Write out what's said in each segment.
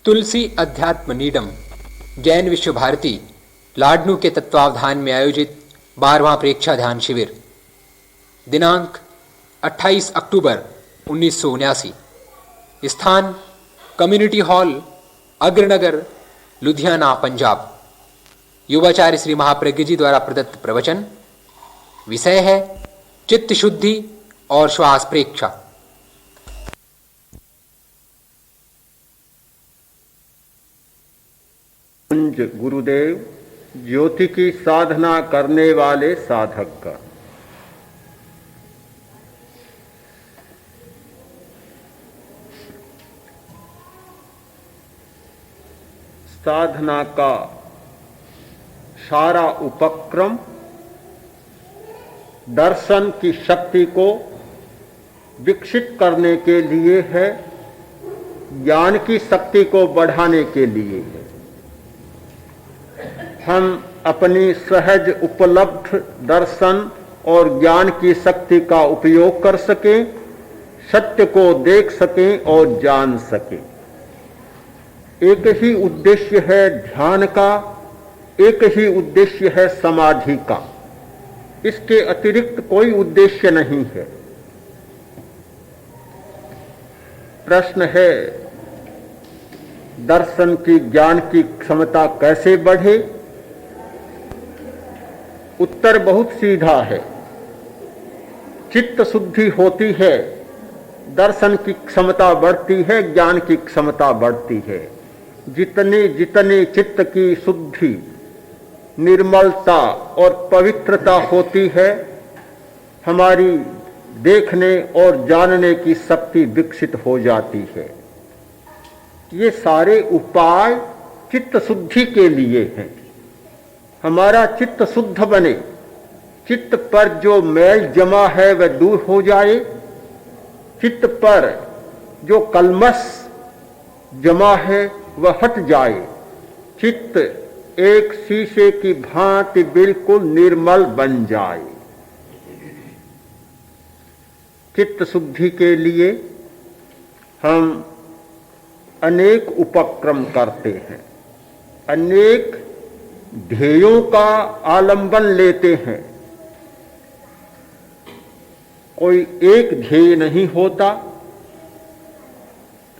तुलसी अध्यात्म नीडम जैन विश्व भारती लाडनू के तत्वावधान में आयोजित 12वां प्रेक्षा ध्यान शिविर दिनांक 28 अक्टूबर 1979। स्थान कम्युनिटी हॉल अग्रनगर लुधियाना पंजाब। युवाचार्य श्री महाप्रज्ञ जी द्वारा प्रदत्त प्रवचन। विषय है चित्त शुद्धि और श्वास प्रेक्षा। कुंज गुरुदेव ज्योति की साधना करने वाले साधक का। साधना का सारा उपक्रम दर्शन की शक्ति को विकसित करने के लिए है, ज्ञान की शक्ति को बढ़ाने के लिए है। हम अपनी सहज उपलब्ध दर्शन और ज्ञान की शक्ति का उपयोग कर सकें, सत्य को देख सकें और जान सकें। एक ही उद्देश्य है ध्यान का, एक ही उद्देश्य है समाधि का। इसके अतिरिक्त कोई उद्देश्य नहीं है। प्रश्न है, दर्शन की ज्ञान की क्षमता कैसे बढ़े? उत्तर बहुत सीधा है। चित्त शुद्धि होती है, दर्शन की क्षमता बढ़ती है, ज्ञान की क्षमता बढ़ती है। जितने जितने चित्त की शुद्धि, निर्मलता और पवित्रता होती है, हमारी देखने और जानने की शक्ति विकसित हो जाती है। ये सारे उपाय चित्त शुद्धि के लिए हैं। हमारा चित्त शुद्ध बने, चित्त पर जो मैल जमा है वह दूर हो जाए, चित्त पर जो कलमश जमा है वह हट जाए, चित्त एक शीशे की भांति बिल्कुल निर्मल बन जाए। चित्त शुद्धि के लिए हम अनेक उपक्रम करते हैं, अनेक ध्येयों का आलंबन लेते हैं। कोई एक ध्येय नहीं होता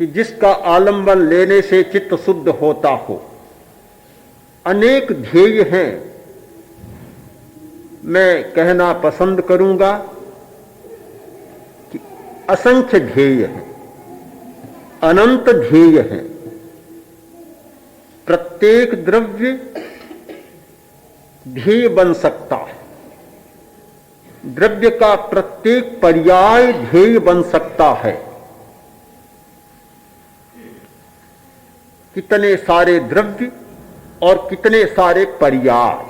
कि जिसका आलंबन लेने से चित्त शुद्ध होता हो। अनेक ध्येय हैं। मैं कहना पसंद करूंगा कि असंख्य ध्येय हैं, अनंत ध्येय हैं। प्रत्येक द्रव्य ध्येय बन सकता है, द्रव्य का प्रत्येक पर्याय ध्येय बन सकता है। कितने सारे द्रव्य और कितने सारे पर्याय,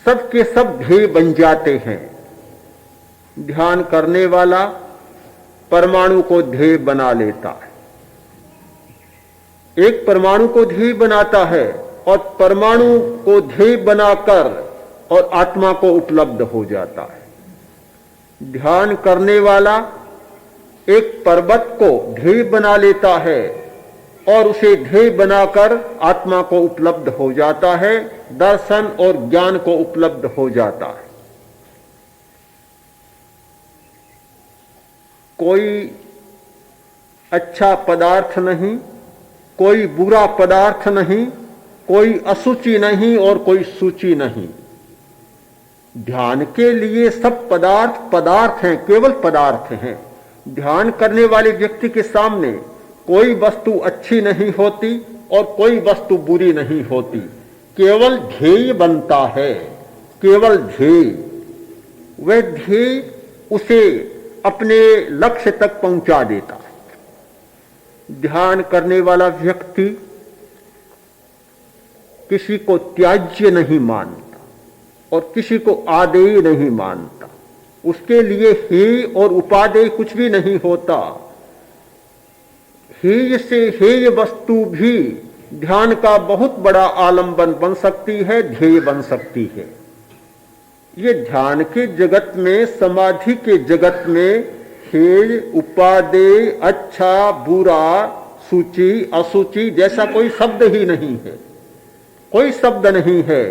सब के सब ध्येय बन जाते हैं। ध्यान करने वाला परमाणु को ध्येय बना लेता है, एक परमाणु को ध्येय बनाता है और परमाणु को ध्येय बनाकर और आत्मा को उपलब्ध हो जाता है। ध्यान करने वाला एक पर्वत को ध्येय बना लेता है और उसे ध्येय बनाकर आत्मा को उपलब्ध हो जाता है, दर्शन और ज्ञान को उपलब्ध हो जाता है। कोई अच्छा पदार्थ नहीं, कोई बुरा पदार्थ नहीं, कोई असुचि नहीं और कोई सूचि नहीं। ध्यान के लिए सब पदार्थ पदार्थ हैं, केवल पदार्थ हैं। ध्यान करने वाले व्यक्ति के सामने कोई वस्तु अच्छी नहीं होती और कोई वस्तु बुरी नहीं होती। केवल ध्येय बनता है, केवल ध्येय। वह ध्येय उसे अपने लक्ष्य तक पहुंचा देता है। ध्यान करने वाला व्यक्ति किसी को त्याज्य नहीं मानता और किसी को आदेय नहीं मानता। उसके लिए हेय और उपादेय कुछ भी नहीं होता। हेय से हेय वस्तु भी ध्यान का बहुत बड़ा आलंबन बन सकती है, ध्येय बन सकती है। ये ध्यान के जगत में, समाधि के जगत में हेय, उपादेय, अच्छा, बुरा, शुचि अशुचि जैसा कोई शब्द ही नहीं है, कोई शब्द नहीं है।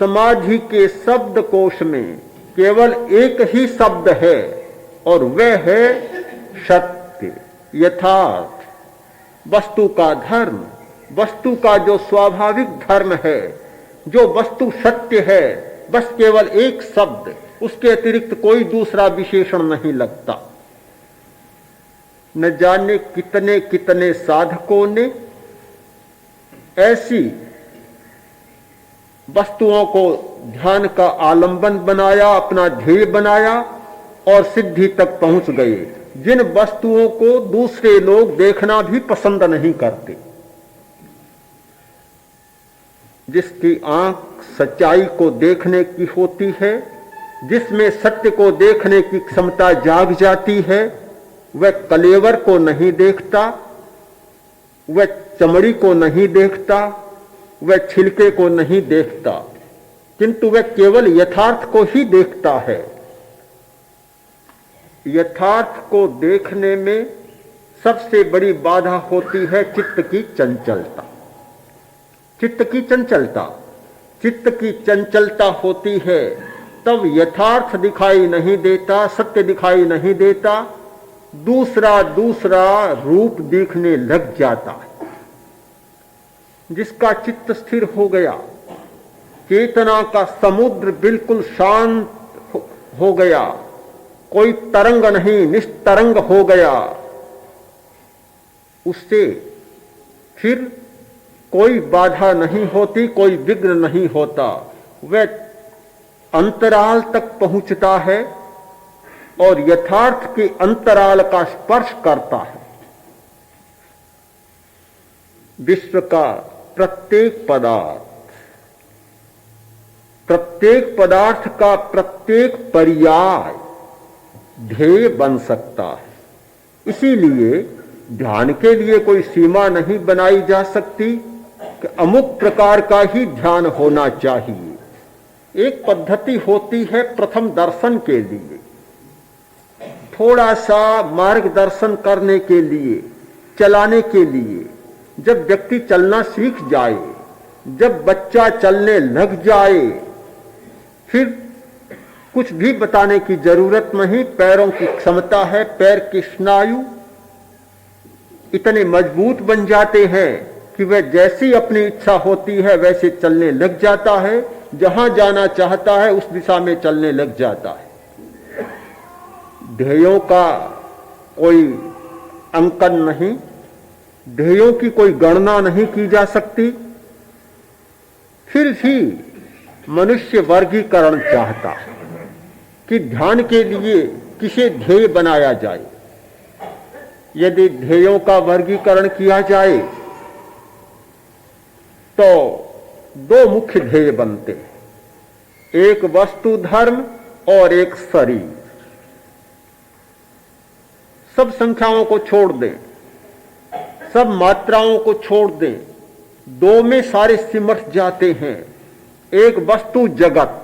समाधि के शब्द कोश में केवल एक ही शब्द है और वह है सत्य, यथार्थ, वस्तु का धर्म, वस्तु का जो स्वाभाविक धर्म है, जो वस्तु सत्य है, बस केवल एक शब्द, उसके अतिरिक्त कोई दूसरा विशेषण नहीं लगता। न जाने कितने कितने साधकों ने ऐसी वस्तुओं को ध्यान का आलंबन बनाया, अपना ध्येय बनाया और सिद्धि तक पहुंच गए, जिन वस्तुओं को दूसरे लोग देखना भी पसंद नहीं करते। जिसकी आंख सच्चाई को देखने की होती है, जिसमें सत्य को देखने की क्षमता जाग जाती है, वह कलेवर को नहीं देखता, वह चमड़ी को नहीं देखता, वह छिलके को नहीं देखता, किंतु वह केवल यथार्थ को ही देखता है। यथार्थ को देखने में सबसे बड़ी बाधा होती है चित्त की चंचलता। चित्त की चंचलता, चित्त की चंचलता होती है तब यथार्थ दिखाई नहीं देता, सत्य दिखाई नहीं देता, दूसरा दूसरा रूप दिखने लग जाता है। जिसका चित्त स्थिर हो गया, चेतना का समुद्र बिल्कुल शांत हो गया, कोई तरंग नहीं, निस्तरंग हो गया, उससे फिर कोई बाधा नहीं होती, कोई विघ्न नहीं होता। वह अंतराल तक पहुंचता है और यथार्थ के अंतराल का स्पर्श करता है। विश्व का प्रत्येक पदार्थ का प्रत्येक पर्याय ध्येय बन सकता है। इसीलिए ध्यान के लिए कोई सीमा नहीं बनाई जा सकती कि अमुक प्रकार का ही ध्यान होना चाहिए। एक पद्धति होती है प्रथम दर्शन के लिए, थोड़ा सा मार्गदर्शन करने के लिए, चलाने के लिए। जब व्यक्ति चलना सीख जाए, जब बच्चा चलने लग जाए, फिर कुछ भी बताने की जरूरत नहीं। पैरों की क्षमता है, पैर के स्नायु इतने मजबूत बन जाते हैं कि वह जैसी अपनी इच्छा होती है वैसे चलने लग जाता है, जहां जाना चाहता है उस दिशा में चलने लग जाता है। ध्येयों का कोई अंकन नहीं, ध्येयों की कोई गणना नहीं की जा सकती। फिर भी मनुष्य वर्गीकरण चाहता है कि ध्यान के लिए किसे ध्येय बनाया जाए। यदि ध्येयों का वर्गीकरण किया जाए तो दो मुख्य ध्येय बनते हैं, एक वस्तु धर्म और एक शरीर। सब संख्याओं को छोड़ दें, सब मात्राओं को छोड़ दें, दो में सारे सिमट जाते हैं। एक वस्तु जगत,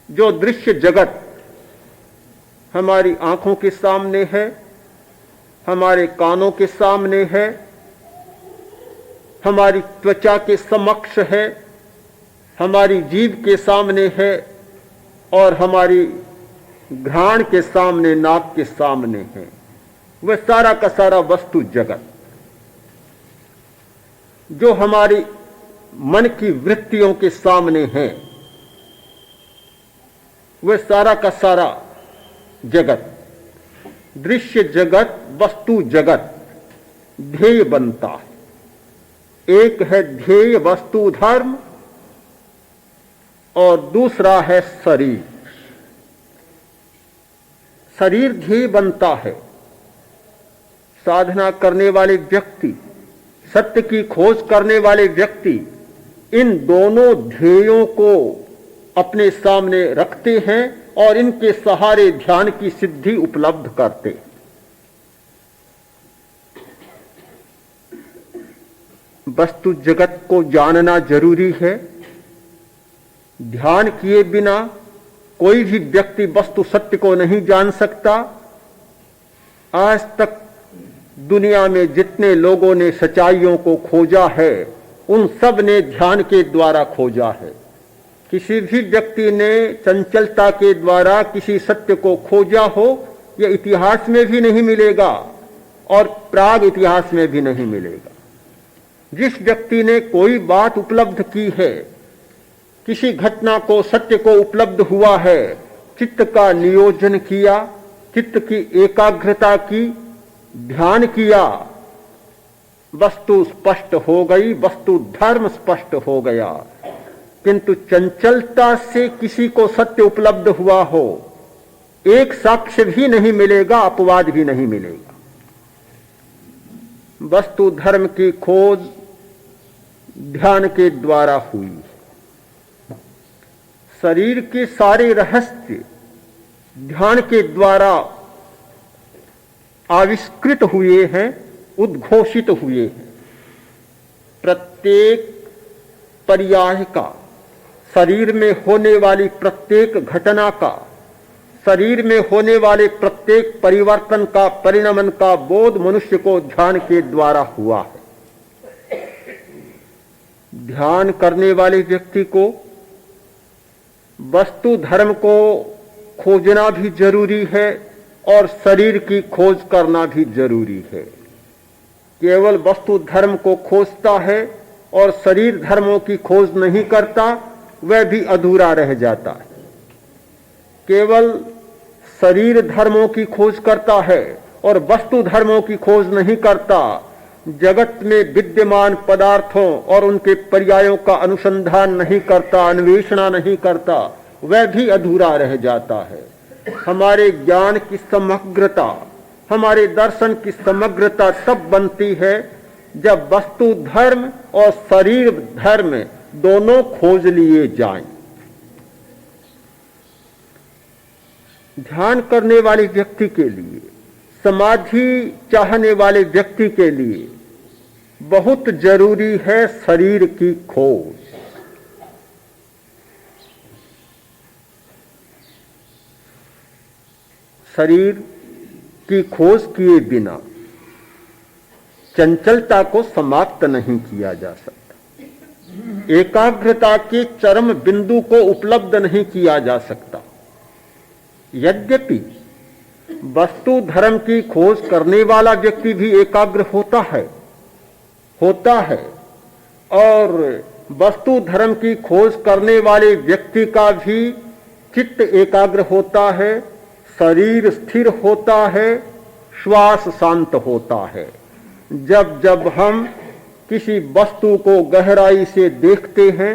जो दृश्य जगत हमारी आंखों के सामने है, हमारे कानों के सामने है, हमारी त्वचा के समक्ष है, हमारी जीभ के सामने है और हमारी घ्राण के सामने, नाक के सामने है। वह सारा का सारा वस्तु जगत जो हमारी मन की वृत्तियों के सामने है, वह सारा का सारा जगत, दृश्य जगत, वस्तु जगत ध्येय बनता है। एक है ध्येय वस्तु धर्म और दूसरा है शरीर। शरीर ध्येय बनता है। साधना करने वाले व्यक्ति, सत्य की खोज करने वाले व्यक्ति इन दोनों ध्येयों को अपने सामने रखते हैं और इनके सहारे ध्यान की सिद्धि उपलब्ध करते हैं। वस्तु जगत को जानना जरूरी है। ध्यान किए बिना कोई भी व्यक्ति वस्तु सत्य को नहीं जान सकता। आज तक दुनिया में जितने लोगों ने सच्चाइयों को खोजा है उन सब ने ध्यान के द्वारा खोजा है। किसी भी व्यक्ति ने चंचलता के द्वारा किसी सत्य को खोजा हो यह इतिहास में भी नहीं मिलेगा और प्राग इतिहास में भी नहीं मिलेगा। जिस व्यक्ति ने कोई बात उपलब्ध की है, किसी घटना को सत्य को उपलब्ध हुआ है, चित्त का नियोजन किया, चित्त की एकाग्रता की, ध्यान किया, वस्तु स्पष्ट हो गई, वस्तु धर्म स्पष्ट हो गया। किंतु चंचलता से किसी को सत्य उपलब्ध हुआ हो, एक साक्ष्य भी नहीं मिलेगा, अपवाद भी नहीं मिलेगा। वस्तु धर्म की खोज ध्यान के द्वारा हुई। शरीर के सारे रहस्य ध्यान के द्वारा आविष्कृत हुए हैं, उद्घोषित हुए हैं। प्रत्येक पर्याय का, शरीर में होने वाली प्रत्येक घटना का, शरीर में होने वाले प्रत्येक परिवर्तन का, परिणमन का बोध मनुष्य को ध्यान के द्वारा हुआ है। ध्यान करने वाले व्यक्ति को वस्तु धर्म को खोजना भी जरूरी है और शरीर की खोज करना भी जरूरी है। केवल वस्तु धर्म को खोजता है और शरीर धर्मों की खोज नहीं करता, वह भी अधूरा रह जाता है। केवल शरीर धर्मों की खोज करता है और वस्तु धर्मों की खोज नहीं करता, जगत में विद्यमान पदार्थों और उनके पर्यायों का अनुसंधान नहीं करता, अन्वेषणा नहीं करता, वह भी अधूरा रह जाता है। हमारे ज्ञान की समग्रता, हमारे दर्शन की समग्रता तब बनती है जब वस्तु धर्म और शरीर धर्म दोनों खोज लिए जाएं। ध्यान करने वाले व्यक्ति के लिए, समाधि चाहने वाले व्यक्ति के लिए बहुत जरूरी है शरीर की खोज। शरीर की खोज किए बिना चंचलता को समाप्त नहीं किया जा सकता, एकाग्रता के चरम बिंदु को उपलब्ध नहीं किया जा सकता। यद्यपि वस्तु धर्म की खोज करने वाला व्यक्ति भी एकाग्र होता है और वस्तु धर्म की खोज करने वाले व्यक्ति का भी चित्त एकाग्र होता है, शरीर स्थिर होता है, श्वास शांत होता है। जब जब हम किसी वस्तु को गहराई से देखते हैं,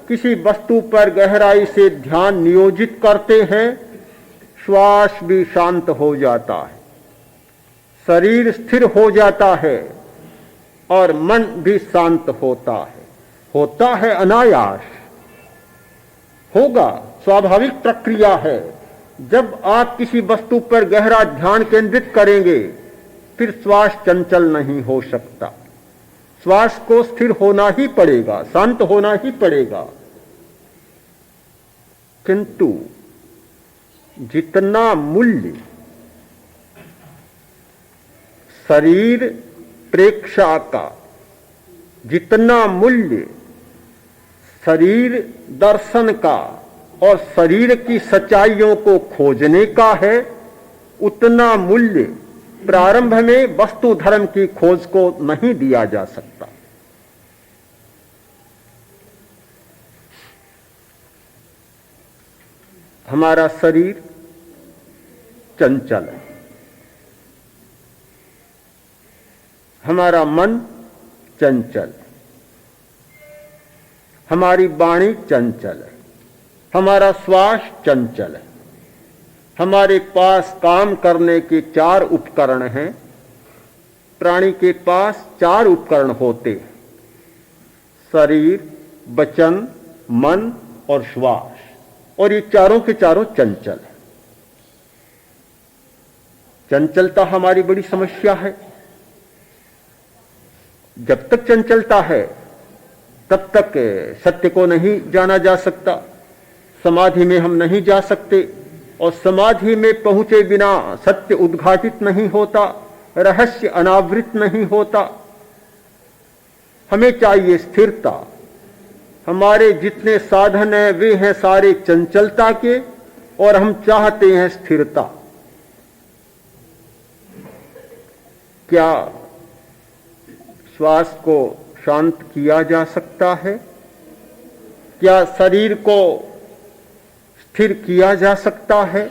किसी वस्तु पर गहराई से ध्यान नियोजित करते हैं, श्वास भी शांत हो जाता है, शरीर स्थिर हो जाता है और मन भी शांत होता है अनायास, होगा, स्वाभाविक प्रक्रिया है। जब आप किसी वस्तु पर गहरा ध्यान केंद्रित करेंगे फिर श्वास चंचल नहीं हो सकता, श्वास को स्थिर होना ही पड़ेगा, शांत होना ही पड़ेगा। किंतु जितना मूल्य शरीर प्रेक्षा का, जितना मूल्य शरीर दर्शन का और शरीर की सच्चाइयों को खोजने का है, उतना मूल्य प्रारंभ में वस्तु धर्म की खोज को नहीं दिया जा सकता। हमारा शरीर चंचल है, हमारा मन चंचल है, हमारी वाणी चंचल है, हमारा श्वास चंचल है। हमारे पास काम करने के 4 उपकरण हैं। प्राणी के पास 4 उपकरण होते हैं, शरीर, वचन, मन और श्वास, और ये चारों के चारों चंचल है। चंचलता हमारी बड़ी समस्या है। जब तक चंचलता है तब तक सत्य को नहीं जाना जा सकता, समाधि में हम नहीं जा सकते, और समाधि में पहुंचे बिना सत्य उद्घाटित नहीं होता। रहस्य अनावृत नहीं होता। हमें चाहिए स्थिरता। हमारे जितने साधन हैं वे हैं सारे चंचलता के, और हम चाहते हैं स्थिरता। क्या श्वास को शांत किया जा सकता है? क्या शरीर को स्थिर किया जा सकता है?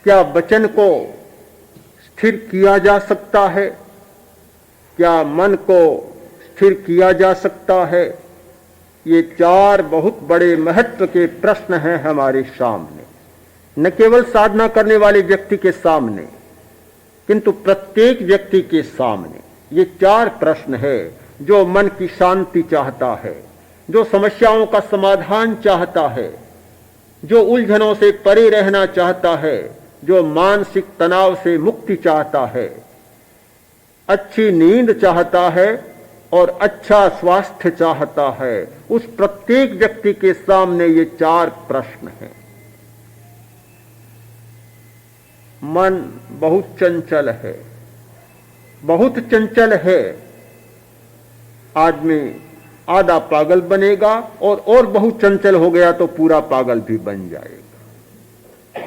क्या वचन को स्थिर किया जा सकता है? क्या मन को स्थिर किया जा सकता है? ये चार बहुत बड़े महत्व के प्रश्न हैं हमारे सामने, न केवल साधना करने वाले व्यक्ति के सामने, किंतु प्रत्येक व्यक्ति के सामने ये चार प्रश्न है। जो मन की शांति चाहता है, जो समस्याओं का समाधान चाहता है, जो उलझनों से परे रहना चाहता है, जो मानसिक तनाव से मुक्ति चाहता है, अच्छी नींद चाहता है और अच्छा स्वास्थ्य चाहता है, उस प्रत्येक व्यक्ति के सामने ये चार प्रश्न हैं। मन बहुत चंचल है, बहुत चंचल है। आदमी आधा पागल बनेगा और बहुत चंचल हो गया तो पूरा पागल भी बन जाएगा।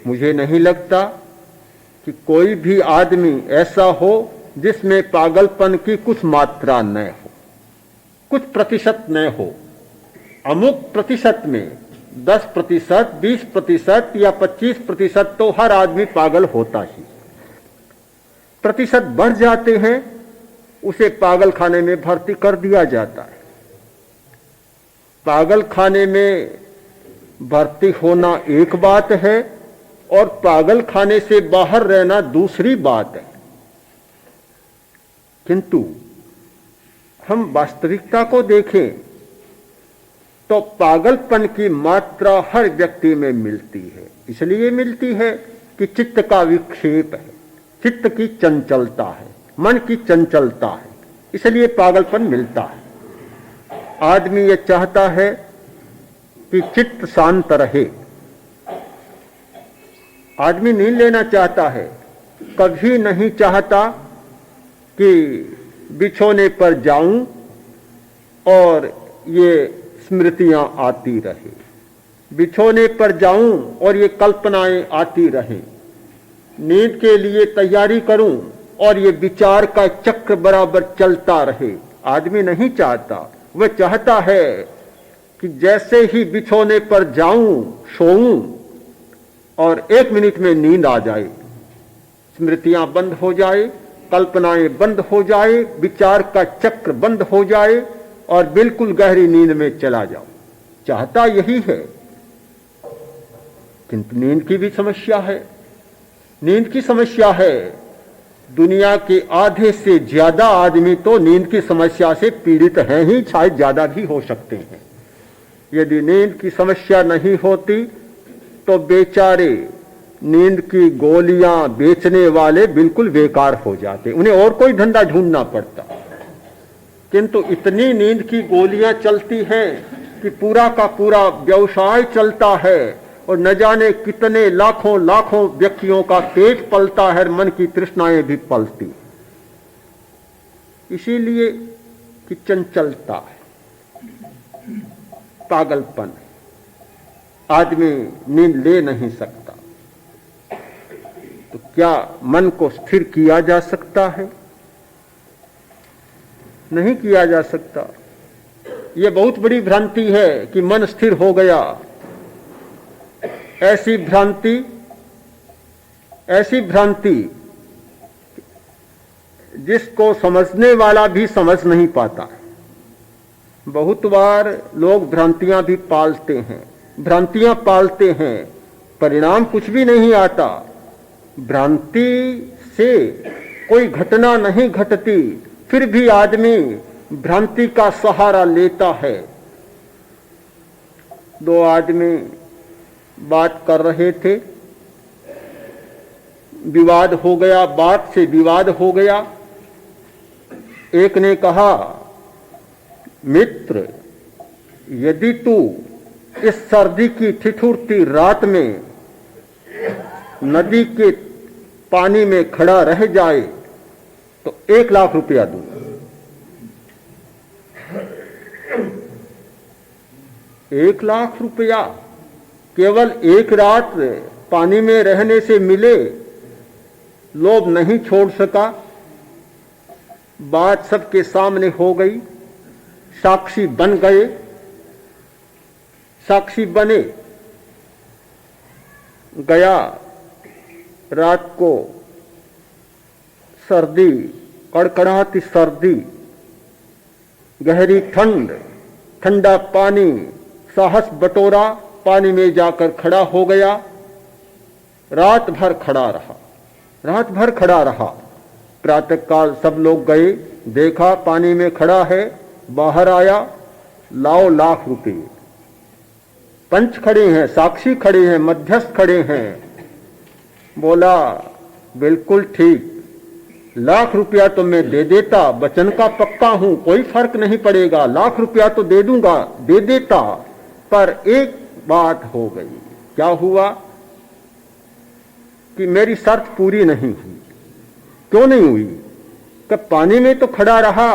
मुझे नहीं लगता कि कोई भी आदमी ऐसा हो जिसमें पागलपन की कुछ मात्रा न हो, कुछ प्रतिशत न हो। अमुक प्रतिशत में 10%, 20% या 25% तो हर आदमी पागल होता ही। प्रतिशत बढ़ जाते हैं, उसे पागल खाने में भर्ती कर दिया जाता है। पागल खाने में भर्ती होना एक बात है और पागल खाने से बाहर रहना दूसरी बात है। किंतु हम वास्तविकता को देखें तो पागलपन की मात्रा हर व्यक्ति में मिलती है। इसलिए मिलती है कि चित्त का विक्षेप है, चित्त की चंचलता है, मन की चंचलता है, इसलिए पागलपन मिलता है। आदमी ये चाहता है कि चित्त शांत रहे। आदमी नींद लेना चाहता है, कभी नहीं चाहता कि बिछोने पर जाऊं और ये स्मृतियां आती रहे, बिछोने पर जाऊं और ये कल्पनाएं आती रहें, नींद के लिए तैयारी करूं और ये विचार का चक्र बराबर चलता रहे। आदमी नहीं चाहता। वह चाहता है कि जैसे ही बिछोने पर जाऊं, सोऊं और 1 मिनट में नींद आ जाए, स्मृतियां बंद हो जाए, कल्पनाएं बंद हो जाए, विचार का चक्र बंद हो जाए और बिल्कुल गहरी नींद में चला जाओ। चाहता यही है। किंतु नींद की भी समस्या है। नींद की समस्या है। दुनिया के आधे से ज्यादा आदमी तो नींद की समस्या से पीड़ित हैं ही, शायद ज्यादा भी हो सकते हैं। यदि नींद की समस्या नहीं होती तो बेचारे नींद की गोलियां बेचने वाले बिल्कुल बेकार हो जाते, उन्हें और कोई धंधा ढूंढना पड़ता। किंतु इतनी नींद की गोलियां चलती हैं कि पूरा का पूरा व्यवसाय चलता है और न जाने कितने लाखों लाखों व्यक्तियों का पेट पलता है, मन की तृष्णाएं भी पलती। इसीलिए कि चंचलता है, पागलपन। आदमी नींद ले नहीं सकता। तो क्या मन को स्थिर किया जा सकता है? नहीं किया जा सकता। यह बहुत बड़ी भ्रांति है कि मन स्थिर हो गया। ऐसी भ्रांति जिसको समझने वाला भी समझ नहीं पाता। बहुत बार लोग भ्रांतियां भी पालते हैं, भ्रांतियां पालते हैं, परिणाम कुछ भी नहीं आता। भ्रांति से कोई घटना नहीं घटती, फिर भी आदमी भ्रांति का सहारा लेता है। 2 आदमी बात कर रहे थे, विवाद हो गया, बात से विवाद हो गया। एक ने कहा, मित्र, यदि तू इस सर्दी की ठिठुरती रात में नदी के पानी में खड़ा रह जाए तो 1,00,000 रुपया दूंगा। 1,00,000 रुपया केवल एक रात पानी में रहने से मिले, लोभ नहीं छोड़ सका। बात सबके सामने हो गई, साक्षी बन गए, साक्षी बने। गया रात को सर्दी, कड़कड़ाती सर्दी, गहरी ठंड, ठंडा पानी, साहस बटोरा, पानी में जाकर खड़ा हो गया। रात भर खड़ा रहा, रात भर खड़ा रहा। प्रातःकाल सब लोग गए, देखा पानी में खड़ा है, बाहर आया, लाओ 1,00,000 रुपये। पंच खड़े हैं, साक्षी खड़े हैं, मध्यस्थ खड़े हैं। बोला बिल्कुल ठीक, 1,00,000 रुपया तो मैं दे देता, वचन का पक्का हूं, कोई फर्क नहीं पड़ेगा, 1,00,000 रुपया तो दे दूंगा, दे देता। पर एक बात हो गई। क्या हुआ कि मेरी शर्त पूरी नहीं हुई। क्यों नहीं हुई? कि पानी में तो खड़ा रहा,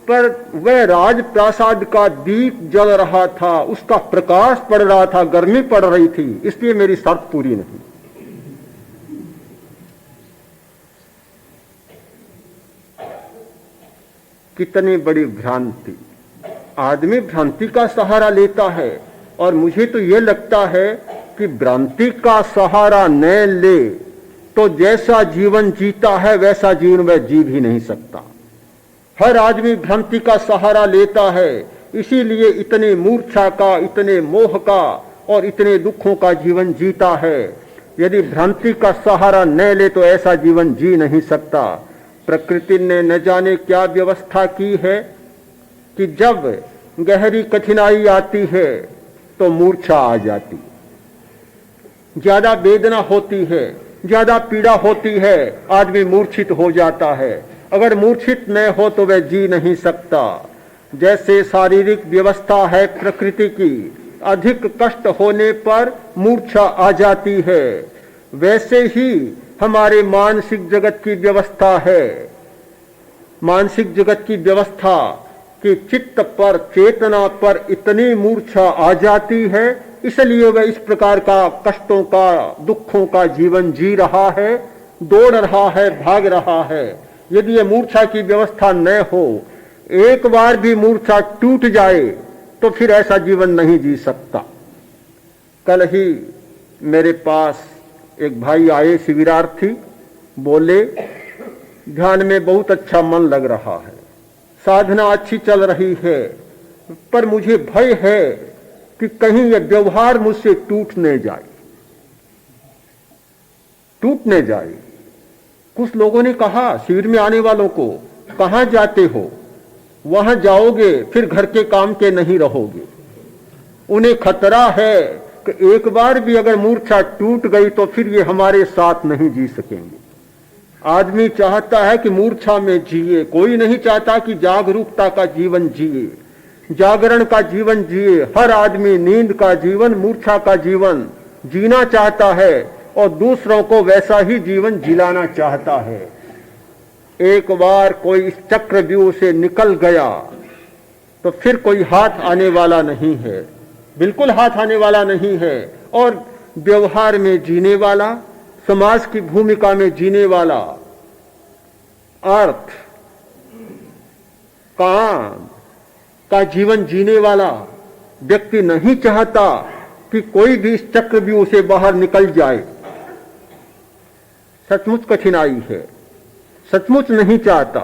पर वह राजप्रासाद का दीप जल रहा था, उसका प्रकाश पड़ रहा था, गर्मी पड़ रही थी, इसलिए मेरी शर्त पूरी नहीं। कितनी बड़ी भ्रांति! आदमी भ्रांति का सहारा लेता है, और मुझे तो यह लगता है कि भ्रांति का सहारा न ले तो जैसा जीवन जीता है वैसा जीवन वह जी भी नहीं सकता। हर आदमी भ्रांति का सहारा लेता है, इसीलिए इतने मूर्छा का, इतने मोह का और इतने दुखों का जीवन जीता है। यदि भ्रांति का सहारा न ले तो ऐसा जीवन जी नहीं सकता। प्रकृति ने न जाने क्या व्यवस्था की है कि जब गहरी कठिनाई आती है तो मूर्छा आ जाती, ज्यादा वेदना होती है, ज्यादा पीड़ा होती है, आदमी मूर्छित हो जाता है। अगर मूर्छित न हो तो वह जी नहीं सकता। जैसे शारीरिक व्यवस्था है प्रकृति की, अधिक कष्ट होने पर मूर्छा आ जाती है, वैसे ही हमारे मानसिक जगत की व्यवस्था है। मानसिक जगत की व्यवस्था कि चित्त पर, चेतना पर इतनी मूर्छा आ जाती है, इसलिए वह इस प्रकार का कष्टों का, दुखों का जीवन जी रहा है, दौड़ रहा है, भाग रहा है। यदि ये मूर्छा की व्यवस्था न हो, एक बार भी मूर्छा टूट जाए तो फिर ऐसा जीवन नहीं जी सकता। कल ही मेरे पास एक भाई आए, शिविरार्थी, बोले ध्यान में बहुत अच्छा मन लग रहा है, साधना अच्छी चल रही है, पर मुझे भय है कि कहीं यह व्यवहार मुझसे टूट न जाए, टूट न जाए। कुछ लोगों ने कहा शिविर में आने वालों को, कहां जाते हो, वहां जाओगे फिर घर के काम के नहीं रहोगे। उन्हें खतरा है कि एक बार भी अगर मूर्छा टूट गई तो फिर ये हमारे साथ नहीं जी सकेंगे। आदमी चाहता है कि मूर्छा में जिए, कोई नहीं चाहता कि जागरूकता का जीवन जिए, जागरण का जीवन जिए। हर आदमी नींद का जीवन, मूर्छा का जीवन जीना चाहता है और दूसरों को वैसा ही जीवन जिलाना चाहता है। एक बार कोई इस चक्रव्यूह से निकल गया तो फिर कोई हाथ आने वाला नहीं है, बिल्कुल हाथ आने वाला नहीं है। और व्यवहार में जीने वाला, समाज की भूमिका में जीने वाला, अर्थ, काम का जीवन जीने वाला व्यक्ति नहीं चाहता कि कोई भी इस चक्रव्यूह से बाहर निकल जाए। सचमुच कठिनाई है, सचमुच नहीं चाहता।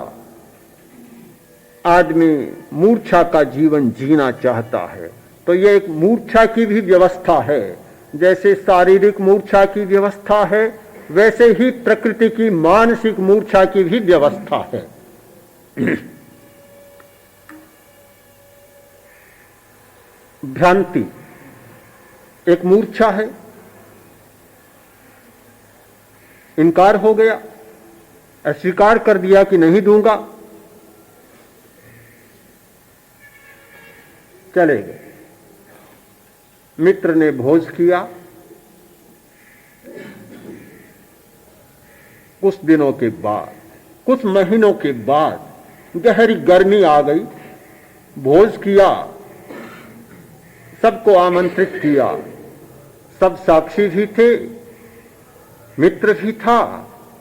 आदमी मूर्छा का जीवन जीना चाहता है, तो यह एक मूर्छा की भी व्यवस्था है। जैसे शारीरिक मूर्छा की व्यवस्था है, वैसे ही प्रकृति की मानसिक मूर्छा की भी व्यवस्था है। भ्रांति एक मूर्छा है। इनकार हो गया, अस्वीकार कर दिया कि नहीं दूंगा, चले गए। मित्र ने भोज किया, कुछ दिनों के बाद, कुछ महीनों के बाद गहरी गर्मी आ गई। भोज किया, सबको आमंत्रित किया, सब साक्षी भी थे, मित्र भी था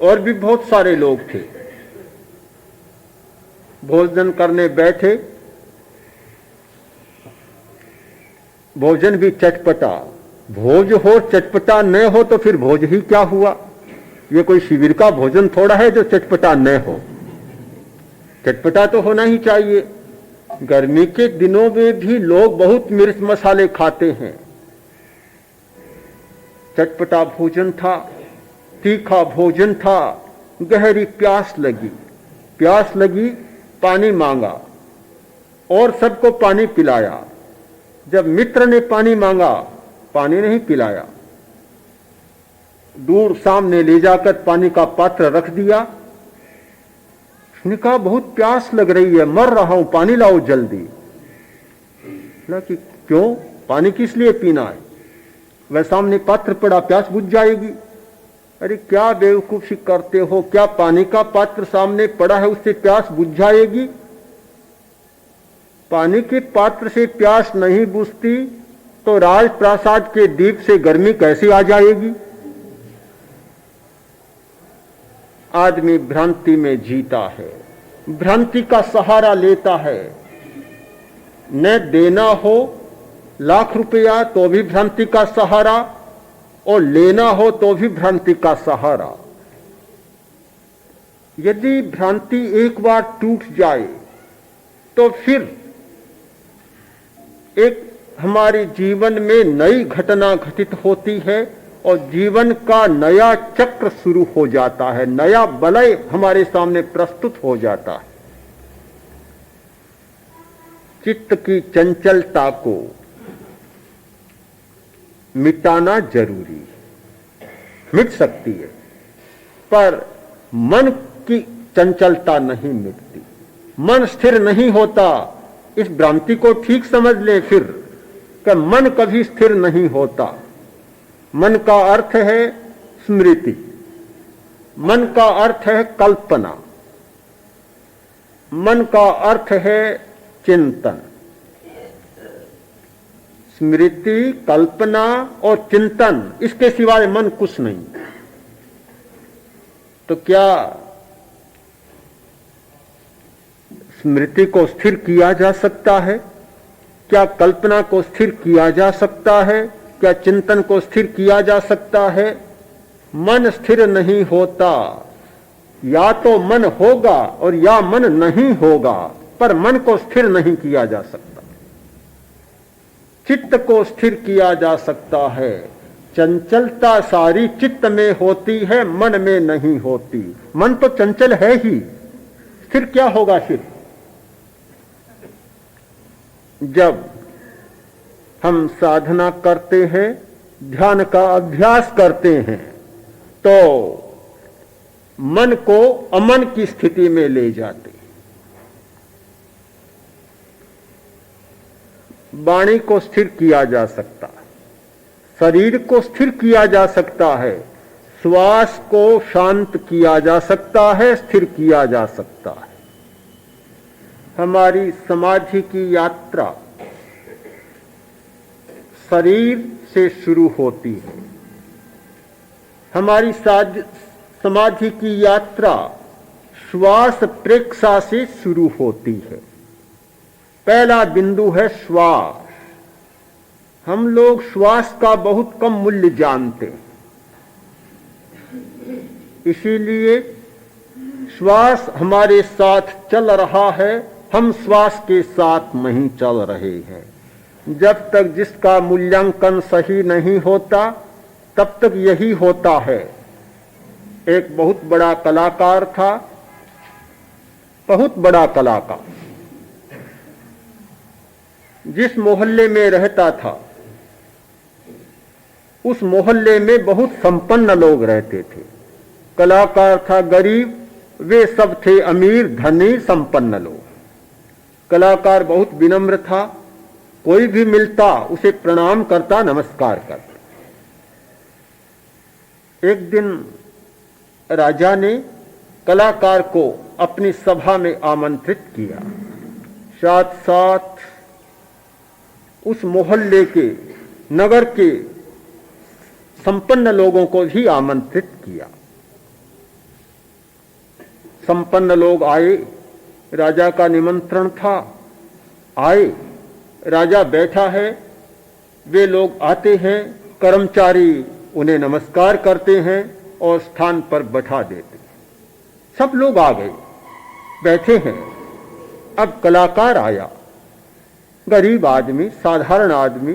और भी बहुत सारे लोग थे। भोजन करने बैठे, भोजन भी चटपटा। भोज हो चटपटा न हो तो फिर भोज ही क्या हुआ। ये कोई शिविर का भोजन थोड़ा है जो चटपटा न हो, चटपटा तो होना ही चाहिए। गर्मी के दिनों में भी लोग बहुत मिर्च मसाले खाते हैं। चटपटा भोजन था, तीखा भोजन था। गहरी प्यास लगी, पानी मांगा और सबको पानी पिलाया। जब मित्र ने पानी मांगा, पानी नहीं पिलाया, दूर सामने ले जाकर पानी का पात्र रख दिया। उसने कहा बहुत प्यास लग रही है, मर रहा हूं, पानी लाओ जल्दी। बोला कि क्यों, पानी किस लिए पीना है, वह सामने पात्र पड़ा, प्यास बुझ जाएगी। अरे क्या बेवकूफी करते हो, क्या पानी का पात्र सामने पड़ा है उससे प्यास बुझ जाएगी। पानी के पात्र से प्यास नहीं बुझती तो राजप्रासाद के दीप से गर्मी कैसे आ जाएगी। आदमी भ्रांति में जीता है, भ्रांति का सहारा लेता है। न देना हो लाख रुपया तो भी भ्रांति का सहारा, और लेना हो तो भी भ्रांति का सहारा। यदि भ्रांति एक बार टूट जाए तो फिर एक हमारे जीवन में नई घटना घटित होती है और जीवन का नया चक्र शुरू हो जाता है, नया वलय हमारे सामने प्रस्तुत हो जाता है। चित्त की चंचलता को मिटाना जरूरी है, मिट सकती है, पर मन की चंचलता नहीं मिटती, मन स्थिर नहीं होता। इस भ्रांति को ठीक समझ ले फिर कि मन कभी स्थिर नहीं होता। मन का अर्थ है स्मृति, मन का अर्थ है कल्पना, मन का अर्थ है चिंतन। स्मृति, कल्पना और चिंतन, इसके सिवाय मन कुछ नहीं। तो क्या स्मृति को स्थिर किया जा सकता है? क्या कल्पना को स्थिर किया जा सकता है? क्या चिंतन को स्थिर किया जा सकता है? मन स्थिर नहीं होता। या तो मन होगा और या मन नहीं होगा, पर मन को स्थिर नहीं किया जा सकता। चित्त को स्थिर किया जा सकता है। चंचलता सारी चित्त में होती है, मन में नहीं होती। मन तो चंचल है ही, स्थिर क्या होगा फिर? जब हम साधना करते हैं, ध्यान का अभ्यास करते हैं, तो मन को अमन की स्थिति में ले जाते हैं। वाणी को स्थिर किया जा सकता है, शरीर को स्थिर किया जा सकता है, श्वास को शांत किया जा सकता है, स्थिर किया जा सकता है। हमारी समाधि की यात्रा शरीर से शुरू होती है। हमारी समाधि की यात्रा श्वास प्रेक्षा से शुरू होती है। पहला बिंदु है श्वास। हम लोग श्वास का बहुत कम मूल्य जानते हैं, इसीलिए श्वास हमारे साथ चल रहा है, हम श्वास के साथ नहीं चल रहे हैं। जब तक जिसका मूल्यांकन सही नहीं होता तब तक यही होता है। एक बहुत बड़ा कलाकार था, बहुत बड़ा कलाकार, जिस मोहल्ले में रहता था उस मोहल्ले में बहुत संपन्न लोग रहते थे। कलाकार था गरीब, वे सब थे अमीर, धनी, संपन्न लोग। कलाकार बहुत विनम्र था, कोई भी मिलता उसे प्रणाम करता, नमस्कार करता। एक दिन राजा ने कलाकार को अपनी सभा में आमंत्रित किया। साथ साथ उस मोहल्ले के, नगर के संपन्न लोगों को भी आमंत्रित किया। संपन्न लोग आए, राजा का निमंत्रण था, आए। राजा बैठा है, वे लोग आते हैं, कर्मचारी उन्हें नमस्कार करते हैं और स्थान पर बैठा देते हैं। सब लोग आ गए, बैठे हैं। अब कलाकार आया, गरीब आदमी, साधारण आदमी,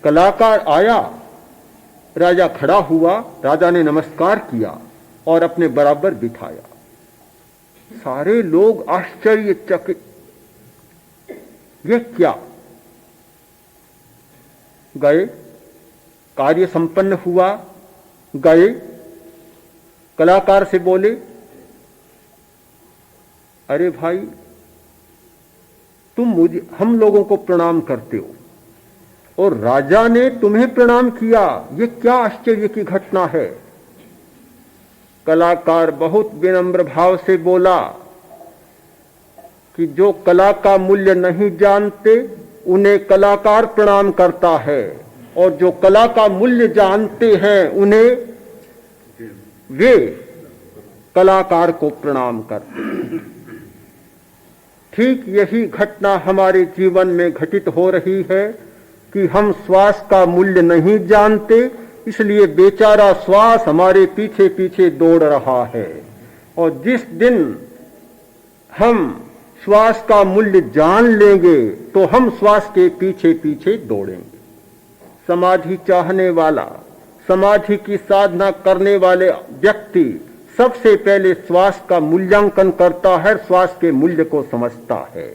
कलाकार आया। राजा खड़ा हुआ, राजा ने नमस्कार किया और अपने बराबर बिठाया। सारे लोग आश्चर्यचकित, ये क्या? गए, कार्य संपन्न हुआ, गए, कलाकार से बोले, अरे भाई, तुम हम लोगों को प्रणाम करते हो और राजा ने तुम्हें प्रणाम किया, ये क्या आश्चर्य की घटना है? कलाकार बहुत विनम्र भाव से बोला कि जो कला का मूल्य नहीं जानते उन्हें कलाकार प्रणाम करता है, और जो कला का मूल्य जानते हैं उन्हें वे कलाकार को प्रणाम करते हैं। ठीक यही घटना हमारे जीवन में घटित हो रही है कि हम श्वास का मूल्य नहीं जानते, इसलिए बेचारा श्वास हमारे पीछे पीछे दौड़ रहा है। और जिस दिन हम श्वास का मूल्य जान लेंगे तो हम श्वास के पीछे पीछे दौड़ेंगे। समाधि चाहने वाला, समाधि की साधना करने वाले व्यक्ति सबसे पहले श्वास का मूल्यांकन करता है, श्वास के मूल्य को समझता है।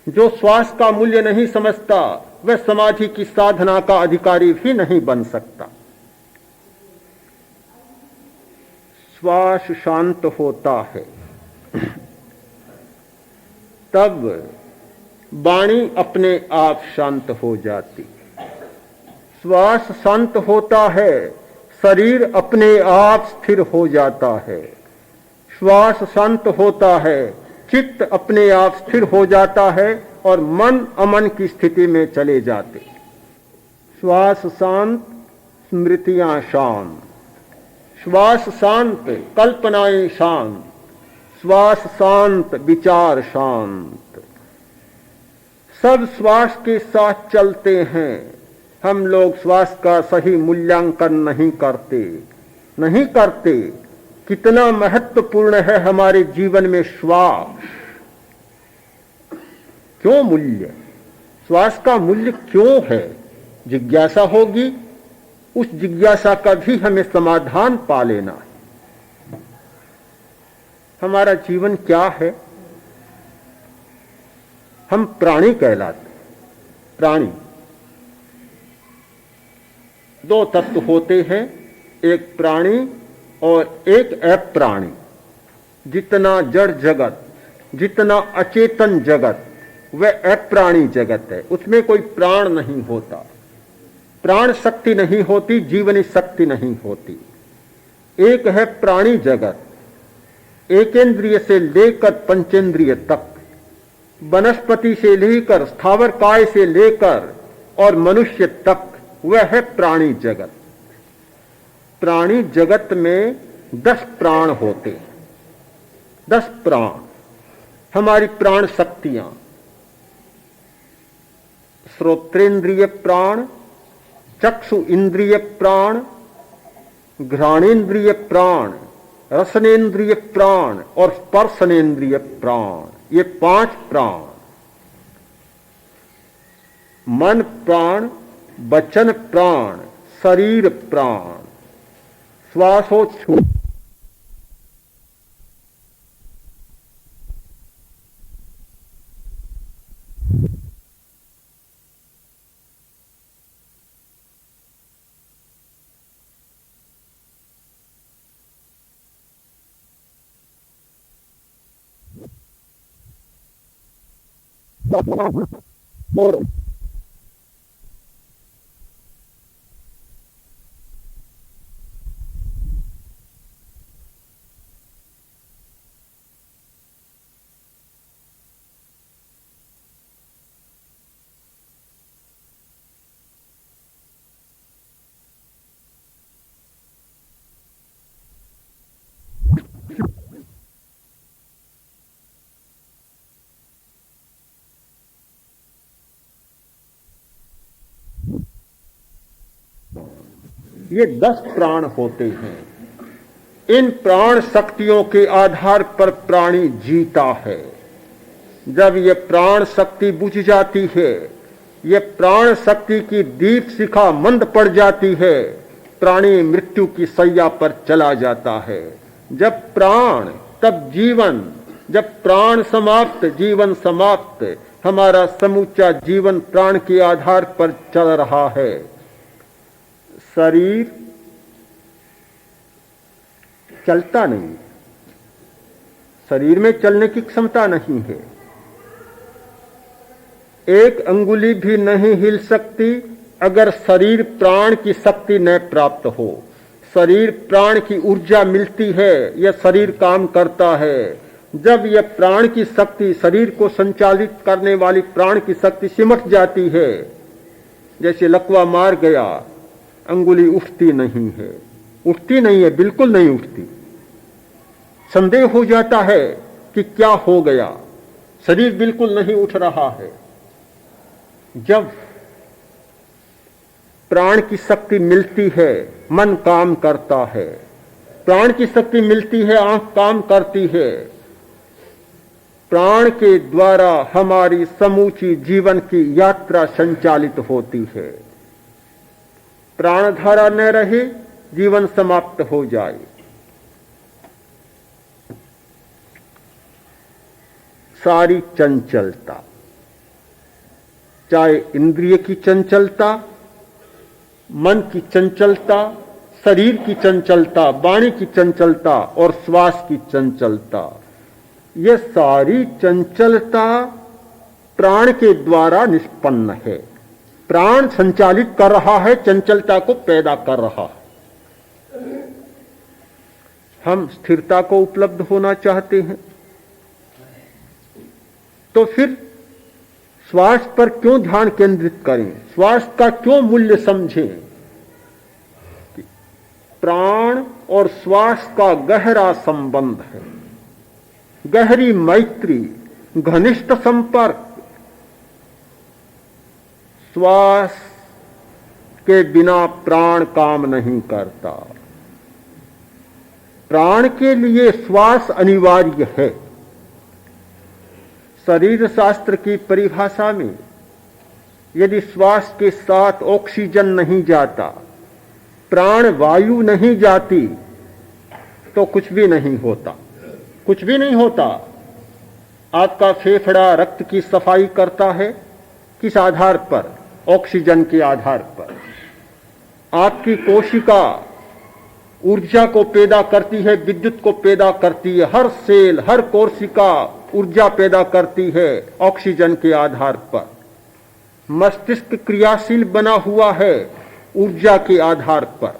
जो श्वास का मूल्य नहीं समझता वह समाधि की साधना का अधिकारी भी नहीं बन सकता। श्वास शांत होता है तब वाणी अपने आप शांत हो जाती। श्वास शांत होता है, शरीर अपने आप स्थिर हो जाता है। श्वास शांत होता है, चित्त अपने आप स्थिर हो जाता है और मन अमन की स्थिति में चले जाते। श्वास शांत, स्मृतियां शांत। श्वास शांत, कल्पनाएं शांत। श्वास शांत, विचार शांत। सब श्वास के साथ चलते हैं। हम लोग श्वास का सही मूल्यांकन नहीं करते। कितना महत्वपूर्ण है हमारे जीवन में श्वास। क्यों मूल्य? श्वास का मूल्य क्यों है? जिज्ञासा होगी, उस जिज्ञासा का भी हमें समाधान पा लेना है। हमारा जीवन क्या है? हम प्राणी कहलाते। प्राणी दो तत्व होते हैं, एक प्राणी और एक अप्राणी। जितना जड़ जगत, जितना अचेतन जगत वह अप्राणी जगत है, उसमें कोई प्राण नहीं होता, प्राण शक्ति नहीं होती, जीवनी शक्ति नहीं होती। एक है प्राणी जगत, एकेंद्रिय से लेकर पंचेंद्रिय तक, वनस्पति से लेकर स्थावर काय से लेकर और मनुष्य तक, वह है प्राणी जगत। प्राणी जगत में 10 प्राण होते हैं। 10 प्राण हमारी प्राण शक्तियां। श्रोत्रेंद्रिय प्राण, चक्षु इंद्रिय प्राण, घ्राणेन्द्रिय प्राण, रसनेन्द्रिय प्राण और स्पर्शनेन्द्रिय प्राण। ये 5 प्राण। मन प्राण, वचन प्राण, शरीर प्राण। श्वासोच्छ्वास और ये 10 प्राण होते हैं। इन प्राण शक्तियों के आधार पर प्राणी जीता है। जब ये प्राण शक्ति बुझ जाती है, ये प्राण शक्ति की दीप शिखा मंद पड़ जाती है, प्राणी मृत्यु की सैया पर चला जाता है। जब प्राण तब जीवन, जब प्राण समाप्त जीवन समाप्त। हमारा समूचा जीवन प्राण के आधार पर चल रहा है। शरीर चलता नहीं, शरीर में चलने की क्षमता नहीं है। एक अंगुली भी नहीं हिल सकती अगर शरीर प्राण की शक्ति न प्राप्त हो। शरीर प्राण की ऊर्जा मिलती है, यह शरीर काम करता है। जब यह प्राण की शक्ति, शरीर को संचालित करने वाली प्राण की शक्ति सिमट जाती है, जैसे लकवा मार गया, अंगुली उठती नहीं है, उठती नहीं है, बिल्कुल नहीं उठती। संदेह हो जाता है कि क्या हो गया, शरीर बिल्कुल नहीं उठ रहा है। जब प्राण की शक्ति मिलती है, मन काम करता है। प्राण की शक्ति मिलती है, आंख काम करती है। प्राण के द्वारा हमारी समूची जीवन की यात्रा संचालित होती है। प्राणधारा न रहे, जीवन समाप्त हो जाए। सारी चंचलता, चाहे इंद्रिय की चंचलता, मन की चंचलता, शरीर की चंचलता, वाणी की चंचलता और श्वास की चंचलता, यह सारी चंचलता प्राण के द्वारा निष्पन्न है। प्राण संचालित कर रहा है, चंचलता को पैदा कर रहा है। हम स्थिरता को उपलब्ध होना चाहते हैं, तो फिर श्वास पर क्यों ध्यान केंद्रित करें, श्वास का क्यों मूल्य समझें। प्राण और श्वास का गहरा संबंध है, गहरी मैत्री, घनिष्ठ संपर्क। श्वास के बिना प्राण काम नहीं करता। प्राण के लिए श्वास अनिवार्य है। शरीर शास्त्र की परिभाषा में यदि श्वास के साथ ऑक्सीजन नहीं जाता, प्राण वायु नहीं जाती, तो कुछ भी नहीं होता, कुछ भी नहीं होता। आपका फेफड़ा रक्त की सफाई करता है, किस आधार पर? ऑक्सीजन के आधार पर। आपकी कोशिका ऊर्जा को पैदा करती है, विद्युत को पैदा करती है। हर सेल, हर कोशिका ऊर्जा पैदा करती है ऑक्सीजन के आधार पर। मस्तिष्क क्रियाशील बना हुआ है ऊर्जा के आधार पर।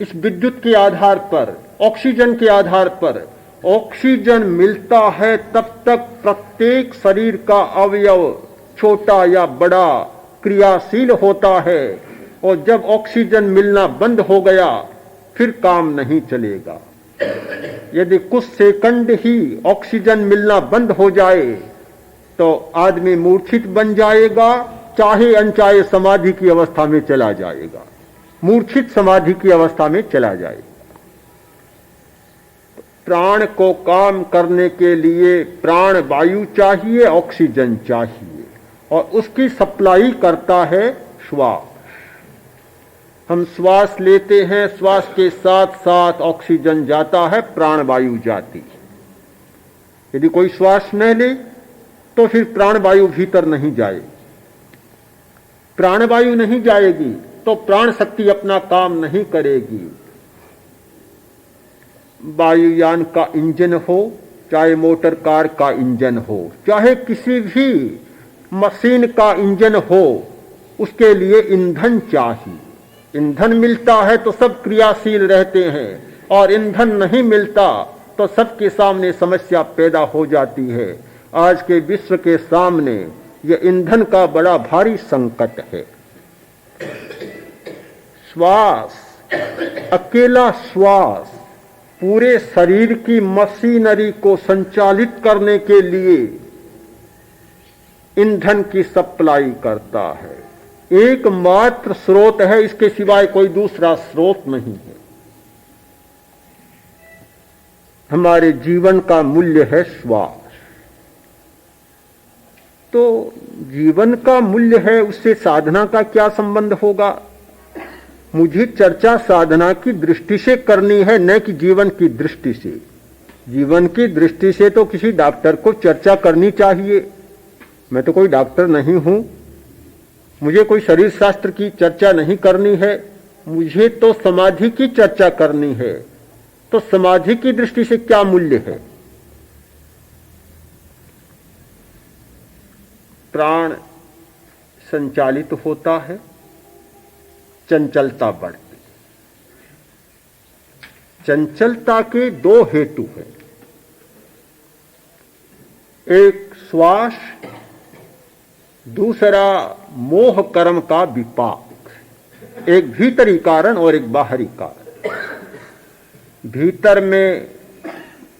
इस विद्युत के आधार पर, ऑक्सीजन के आधार पर। ऑक्सीजन मिलता है तब तक प्रत्येक शरीर का अवयव छोटा या बड़ा क्रियाशील होता है, और जब ऑक्सीजन मिलना बंद हो गया फिर काम नहीं चलेगा। यदि कुछ सेकंड ही ऑक्सीजन मिलना बंद हो जाए तो आदमी मूर्छित बन जाएगा, चाहे अनचाहे समाधि की अवस्था में चला जाएगा, मूर्छित समाधि की अवस्था में चला जाएगा। प्राण को काम करने के लिए प्राण वायु चाहिए, ऑक्सीजन चाहिए, और उसकी सप्लाई करता है श्वास। हम श्वास लेते हैं, श्वास के साथ साथ ऑक्सीजन जाता है, प्राण वायु जाती है। यदि कोई श्वास न ले तो फिर प्राण वायु भीतर नहीं जाएगी। प्राण वायु नहीं जाएगी तो प्राण शक्ति अपना काम नहीं करेगी। वायुयान का इंजन हो, चाहे मोटर कार का इंजन हो, चाहे किसी भी मशीन का इंजन हो, उसके लिए ईंधन चाहिए। ईंधन मिलता है तो सब क्रियाशील रहते हैं, और ईंधन नहीं मिलता तो सबके सामने समस्या पैदा हो जाती है। आज के विश्व के सामने यह ईंधन का बड़ा भारी संकट है। श्वास, अकेला श्वास पूरे शरीर की मशीनरी को संचालित करने के लिए ईंधन की सप्लाई करता है। एकमात्र स्रोत है, इसके सिवाय कोई दूसरा स्रोत नहीं है। हमारे जीवन का मूल्य है श्वास। तो जीवन का मूल्य है, उससे साधना का क्या संबंध होगा? मुझे चर्चा साधना की दृष्टि से करनी है, न कि जीवन की दृष्टि से। जीवन की दृष्टि से तो किसी डॉक्टर को चर्चा करनी चाहिए। मैं तो कोई डॉक्टर नहीं हूं, मुझे कोई शरीर शास्त्र की चर्चा नहीं करनी है, मुझे तो समाधि की चर्चा करनी है। तो समाधि की दृष्टि से क्या मूल्य है? प्राण संचालित होता है, चंचलता बढ़ती। चंचलता के दो हेतु हैं, एक श्वास, दूसरा मोह कर्म का विपाक। एक भीतरी कारण और एक बाहरी कारण। भीतर में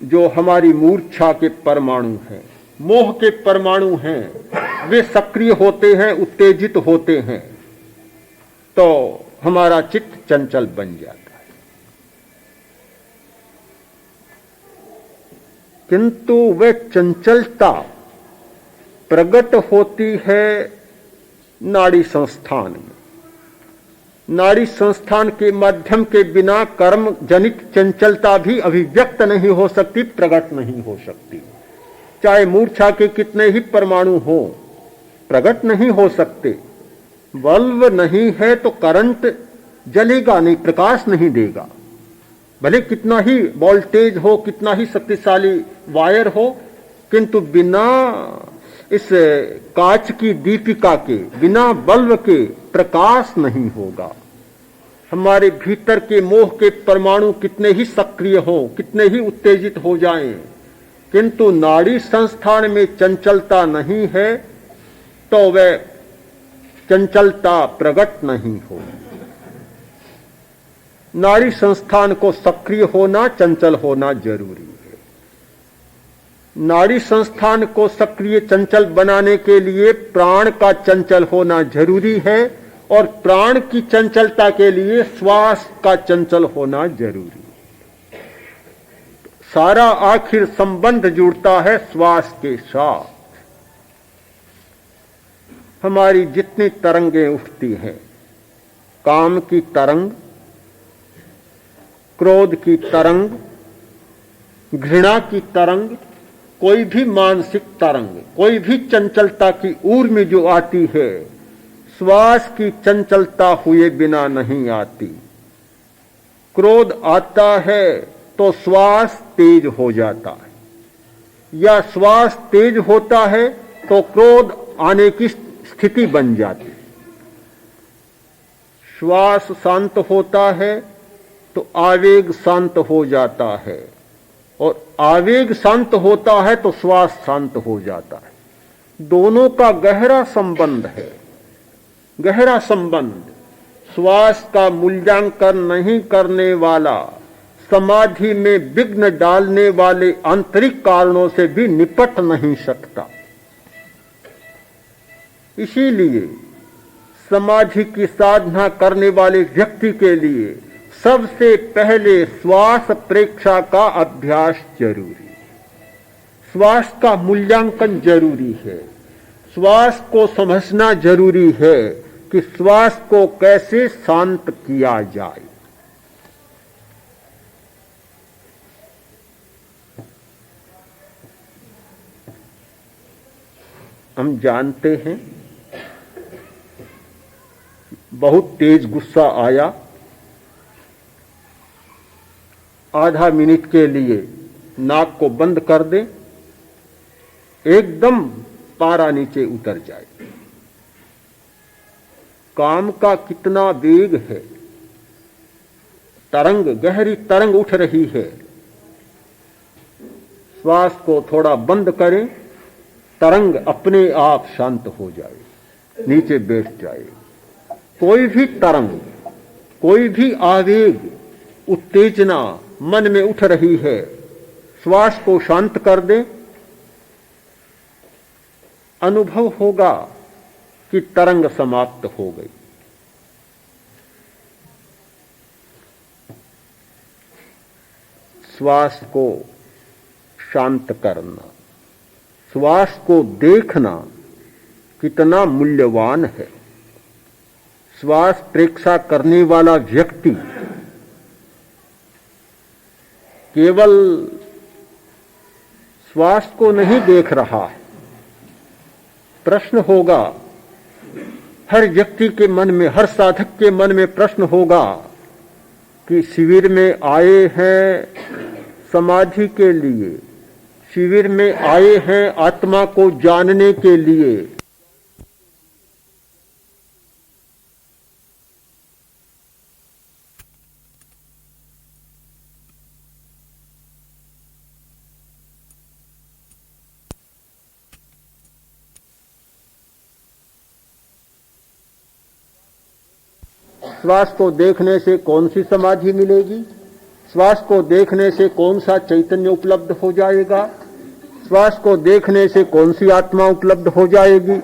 जो हमारी मूर्छा के परमाणु हैं, मोह के परमाणु हैं, वे सक्रिय होते हैं, उत्तेजित होते हैं, तो हमारा चित्त चंचल बन जाता है। किंतु वह चंचलता प्रकट होती है नाड़ी संस्थान में। नाड़ी संस्थान के माध्यम के बिना कर्म जनित चंचलता भी अभिव्यक्त नहीं हो सकती, प्रकट नहीं हो सकती। चाहे मूर्छा के कितने ही परमाणु हो, प्रकट नहीं हो सकते। बल्ब नहीं है तो करंट जलेगा नहीं, प्रकाश नहीं देगा। भले कितना ही वोल्टेज हो, कितना ही शक्तिशाली वायर हो, किंतु बिना इस कांच की दीपिका के, बिना बल्ब के प्रकाश नहीं होगा। हमारे भीतर के मोह के परमाणु कितने ही सक्रिय हो, कितने ही उत्तेजित हो जाएं, किंतु नाड़ी संस्थान में चंचलता नहीं है तो वह चंचलता प्रकट नहीं हो। नाड़ी संस्थान को सक्रिय होना, चंचल होना जरूरी है। नाड़ी संस्थान को सक्रिय चंचल बनाने के लिए प्राण का चंचल होना जरूरी है, और प्राण की चंचलता के लिए श्वास का चंचल होना जरूरी है। सारा आखिर संबंध जुड़ता है श्वास के साथ। हमारी जितनी तरंगें उठती हैं, काम की तरंग, क्रोध की तरंग, घृणा की तरंग, कोई भी मानसिक तरंग, कोई भी चंचलता की ऊर्मी जो आती है, श्वास की चंचलता हुए बिना नहीं आती। क्रोध आता है तो श्वास तेज हो जाता है, या श्वास तेज होता है तो क्रोध आने की स्थिति बन जाती। श्वास शांत होता है तो आवेग शांत हो जाता है, और आवेग शांत होता है तो श्वास शांत हो जाता है। दोनों का गहरा संबंध है, गहरा संबंध। श्वास का मूल्यांकन नहीं करने वाला समाधि में विघ्न डालने वाले आंतरिक कारणों से भी निपट नहीं सकता। इसीलिए समाधि की साधना करने वाले व्यक्ति के लिए सबसे पहले श्वास प्रेक्षा का अभ्यास जरूरी है। श्वास का मूल्यांकन जरूरी है। श्वास को समझना जरूरी है कि श्वास को कैसे शांत किया जाए। हम जानते हैं, बहुत तेज गुस्सा आया, आधा मिनट के लिए नाक को बंद कर दें, एकदम पारा नीचे उतर जाए। काम का कितना वेग है, तरंग, गहरी तरंग उठ रही है। श्वास को थोड़ा बंद करें, तरंग अपने आप शांत हो जाए, नीचे बैठ जाए। कोई भी तरंग, कोई भी आवेग, उत्तेजना मन में उठ रही है, श्वास को शांत कर दें, अनुभव होगा कि तरंग समाप्त हो गई। श्वास को शांत करना, श्वास को देखना कितना मूल्यवान है। श्वास प्रेक्षा करने वाला व्यक्ति केवल श्वास को नहीं देख रहा है। प्रश्न होगा हर व्यक्ति के मन में, हर साधक के मन में प्रश्न होगा कि शिविर में आए हैं समाधि के लिए, शिविर में आए हैं आत्मा को जानने के लिए, श्वास को देखने से कौन सी समाधि मिलेगी, श्वास को देखने से कौन सा चैतन्य उपलब्ध हो जाएगा, श्वास को देखने से कौन सी आत्मा उपलब्ध हो जाएगी।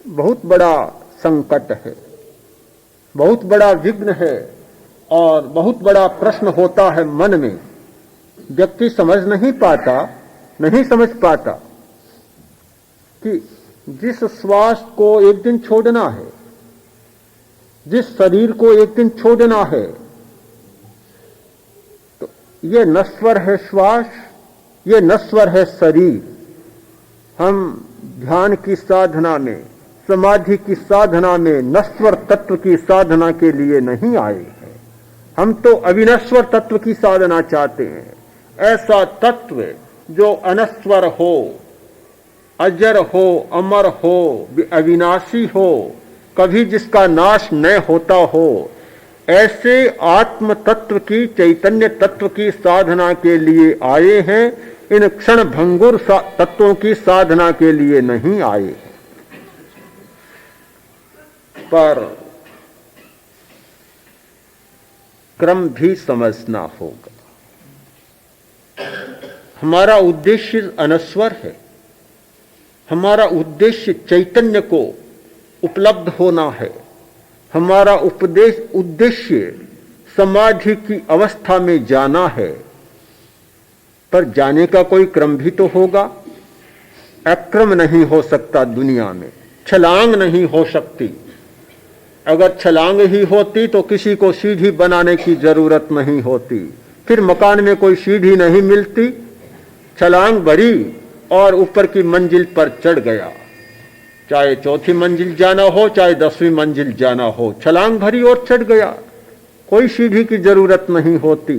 बहुत बड़ा संकट है, बहुत बड़ा विघ्न है और बहुत बड़ा प्रश्न होता है मन में। व्यक्ति नहीं समझ पाता कि जिस श्वास को एक दिन छोड़ना है, जिस शरीर को एक दिन छोड़ना है, तो ये नश्वर है श्वास, ये नश्वर है शरीर। हम ध्यान की साधना में, समाधि की साधना में नश्वर तत्व की साधना के लिए नहीं आए हैं। हम तो अविनश्वर तत्व की साधना चाहते हैं। ऐसा तत्व जो अनश्वर हो, अजर हो, अमर हो, अविनाशी हो, कभी जिसका नाश न होता हो, ऐसे आत्म तत्व की, चैतन्य तत्व की साधना के लिए आए हैं। इन क्षण भंगुर तत्वों की साधना के लिए नहीं आए हैं। पर क्रम भी समझना होगा। हमारा उद्देश्य अनश्वर है, हमारा उद्देश्य चैतन्य को उपलब्ध होना है, हमारा उद्देश्य समाधि की अवस्था में जाना है। पर जाने का कोई क्रम भी तो होगा। अक्रम नहीं हो सकता दुनिया में, छलांग नहीं हो सकती। अगर छलांग ही होती तो किसी को सीढ़ी बनाने की जरूरत नहीं होती, फिर मकान में कोई सीढ़ी नहीं मिलती। छलांग भरी और ऊपर की मंजिल पर चढ़ गया, चाहे चौथी मंजिल जाना हो, चाहे 10वीं मंजिल जाना हो, छलांग भरी और चढ़ गया, कोई सीढ़ी की जरूरत नहीं होती।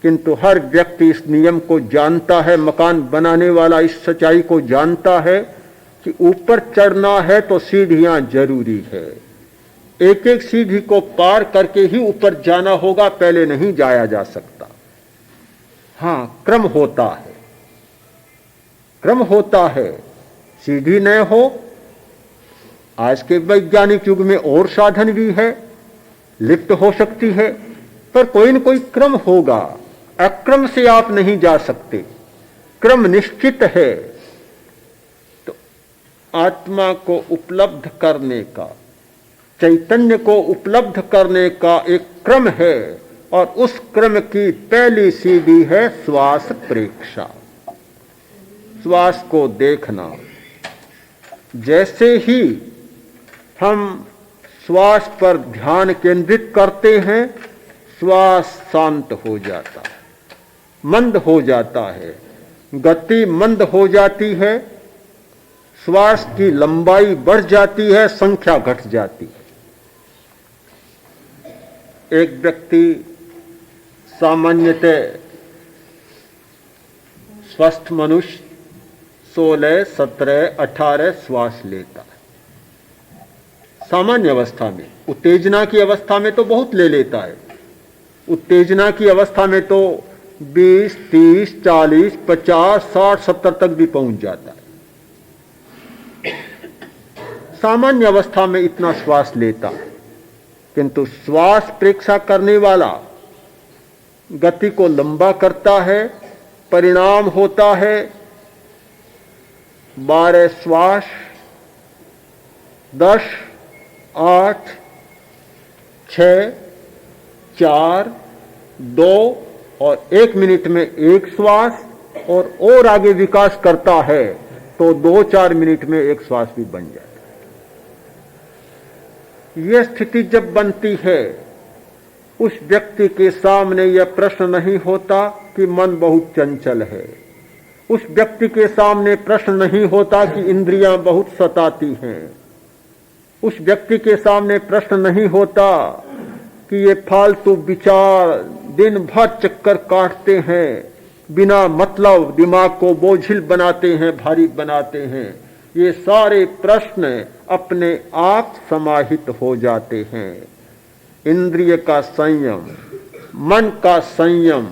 किंतु हर व्यक्ति इस नियम को जानता है, मकान बनाने वाला इस सच्चाई को जानता है कि ऊपर चढ़ना है तो सीढ़ियां जरूरी है। एक एक सीढ़ी को पार करके ही ऊपर जाना होगा, पहले नहीं जाया जा सकता। हां, क्रम होता है, क्रम होता है। सीढ़ी न हो, आज के वैज्ञानिक युग में और साधन भी है, लिफ्ट हो सकती है, पर कोई न कोई क्रम होगा। अक्रम से आप नहीं जा सकते, क्रम निश्चित है। तो आत्मा को उपलब्ध करने का, चैतन्य को उपलब्ध करने का एक क्रम है, और उस क्रम की पहली सीढ़ी है श्वास प्रेक्षा, श्वास को देखना। जैसे ही हम श्वास पर ध्यान केंद्रित करते हैं, श्वास शांत हो जाता है, मंद हो जाता है, गति मंद हो जाती है, श्वास की लंबाई बढ़ जाती है, संख्या घट जाती है। एक व्यक्ति सामान्यतः स्वस्थ मनुष्य 16, 17, 18 श्वास लेता है सामान्य अवस्था में। उत्तेजना की अवस्था में तो बहुत ले लेता है। उत्तेजना की अवस्था में तो 20, 30, 40, 50, 60, 70 तक भी पहुंच जाता है। सामान्य अवस्था में इतना श्वास लेता है, किंतु श्वास प्रेक्षा करने वाला गति को लंबा करता है। परिणाम होता है 12 श्वास 10, 8, 6, 4, 2 और 1 मिनट में एक श्वास और आगे विकास करता है तो 2-4 मिनट में एक श्वास भी बन जाता है। यह स्थिति जब बनती है उस व्यक्ति के सामने यह प्रश्न नहीं होता कि मन बहुत चंचल है, उस व्यक्ति के सामने प्रश्न नहीं होता कि इंद्रियां बहुत सताती हैं, उस व्यक्ति के सामने प्रश्न नहीं होता कि ये फालतू विचार दिन भर चक्कर काटते हैं, बिना मतलब दिमाग को बोझिल बनाते हैं, भारी बनाते हैं। ये सारे प्रश्न अपने आप समाहित हो जाते हैं। इंद्रिय का संयम, मन का संयम,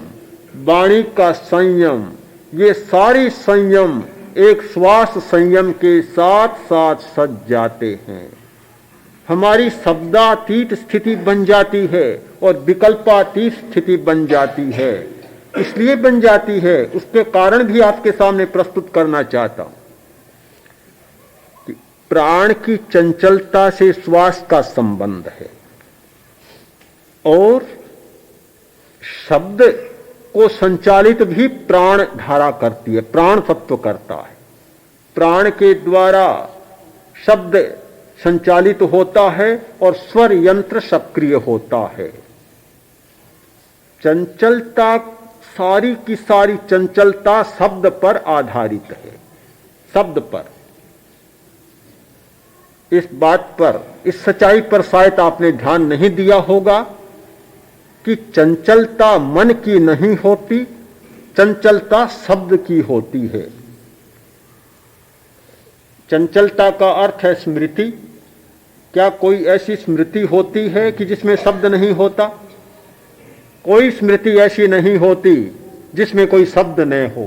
वाणी का संयम, ये सारे संयम एक श्वास संयम के साथ साथ सज जाते हैं। हमारी शब्दातीत स्थिति बन जाती है और विकल्पातीत स्थिति बन जाती है। इसलिए बन जाती है, उसके कारण भी आपके सामने प्रस्तुत करना चाहता हूं कि प्राण की चंचलता से श्वास का संबंध है और शब्द को संचालित भी प्राण धारा करती है, प्राण तत्व करता है। प्राण के द्वारा शब्द संचालित होता है और स्वर यंत्र सक्रिय होता है। चंचलता, सारी की सारी चंचलता शब्द पर आधारित है, शब्द पर। इस बात पर, इस सच्चाई पर शायद आपने ध्यान नहीं दिया होगा कि चंचलता मन की नहीं होती, चंचलता शब्द की होती है। चंचलता का अर्थ है स्मृति। क्या कोई ऐसी स्मृति होती है कि जिसमें शब्द नहीं होता? कोई स्मृति ऐसी नहीं होती जिसमें कोई शब्द न हो।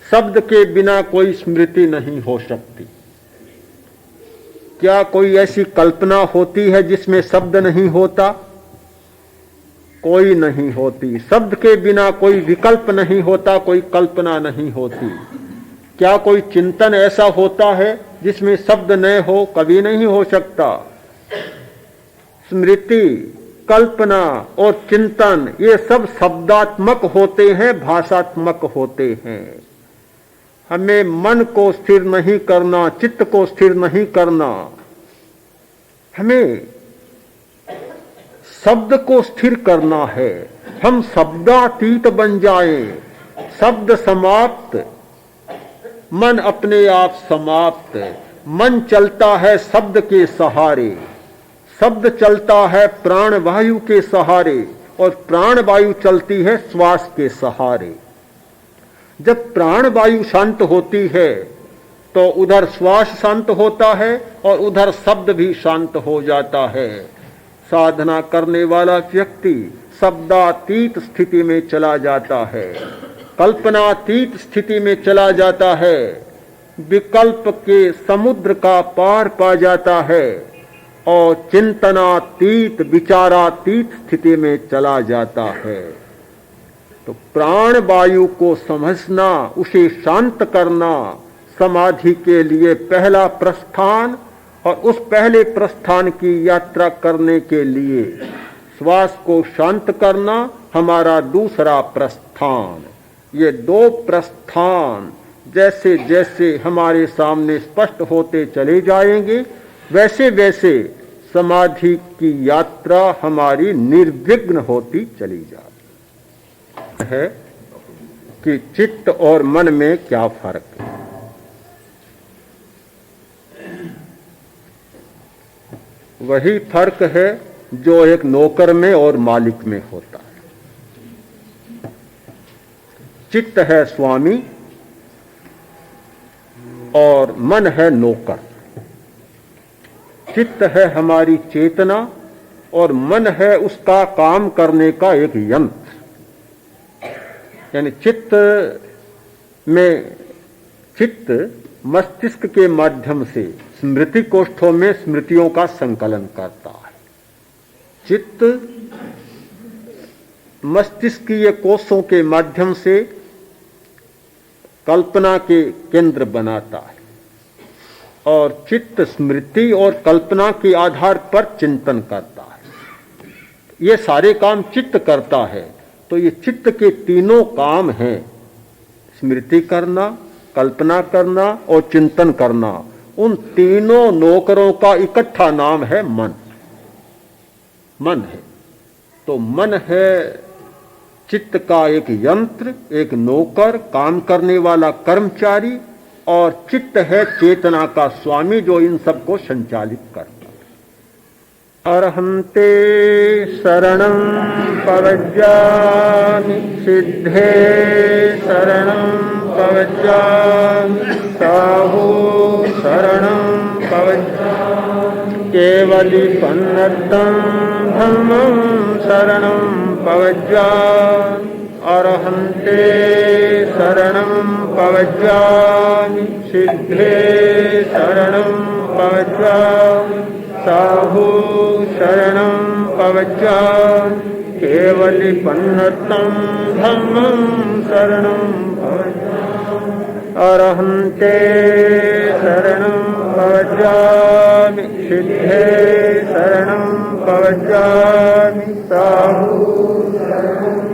शब्द के बिना कोई स्मृति नहीं हो सकती। क्या कोई ऐसी कल्पना होती है जिसमें शब्द नहीं होता? कोई नहीं होती। शब्द के बिना कोई विकल्प नहीं होता, कोई कल्पना नहीं होती। क्या कोई चिंतन ऐसा होता है जिसमें शब्द न हो? कभी नहीं हो सकता। स्मृति, कल्पना और चिंतन ये सब शब्दात्मक होते हैं, भाषात्मक होते हैं। हमें मन को स्थिर नहीं करना, चित्त को स्थिर नहीं करना, हमें शब्द को स्थिर करना है। हम शब्दातीत बन जाएं, शब्द समाप्त, मन अपने आप समाप्त। मन चलता है शब्द के सहारे, शब्द चलता है प्राण वायु के सहारे और प्राण वायु चलती है श्वास के सहारे। जब प्राण वायु शांत होती है तो उधर श्वास शांत होता है और उधर शब्द भी शांत हो जाता है। साधना करने वाला व्यक्ति शब्दातीत स्थिति में चला जाता है, कल्पनातीत स्थिति में चला जाता है, विकल्प के समुद्र का पार पा जाता है और चिंतनातीत, विचारातीत स्थिति में चला जाता है। तो प्राण वायु को समझना, उसे शांत करना समाधि के लिए पहला प्रस्थान, और उस पहले प्रस्थान की यात्रा करने के लिए श्वास को शांत करना हमारा दूसरा प्रस्थान। ये दो प्रस्थान जैसे जैसे हमारे सामने स्पष्ट होते चले जाएंगे, वैसे वैसे समाधि की यात्रा हमारी निर्विघ्न होती चली जाती है। कि चित्त और मन में क्या फर्क है? वही फर्क है जो एक नौकर में और मालिक में होता है। चित्त है स्वामी और मन है नौकर। चित्त है हमारी चेतना और मन है उसका काम करने का एक यंत्र। यानी चित्त मस्तिष्क के माध्यम से स्मृति कोष्ठों में स्मृतियों का संकलन करता है। चित्त मस्तिष्कीय कोषों के माध्यम से कल्पना के केंद्र बनाता है और चित्त स्मृति और कल्पना के आधार पर चिंतन करता है। ये सारे काम चित्त करता है। तो ये चित्त के तीनों काम हैं, स्मृति करना, कल्पना करना और चिंतन करना। उन तीनों नौकरों का इकट्ठा नाम है मन। मन है तो मन है चित्त का एक यंत्र, एक नौकर, काम करने वाला कर्मचारी, और चित्त है चेतना का स्वामी जो इन सबको संचालित करता है। अरहंते शरणं पवज्जामि, सिद्धे शरणं पवज्जामि, साहू शरणं पवज्जामि, केवलिपन्नतं धम्मं शरणं पवज्जामि, अरहंते शरणं पवज्जामि, सिद्धे शरणं पवज्जामि, साहू शरणं पवज्जामि, केवलिपन्नतं धम्मं शरणं पवज्जामि, अरहंते शरणं पवज्जामि, सिद्धे शरणं पवज्जामि, साहू शरणं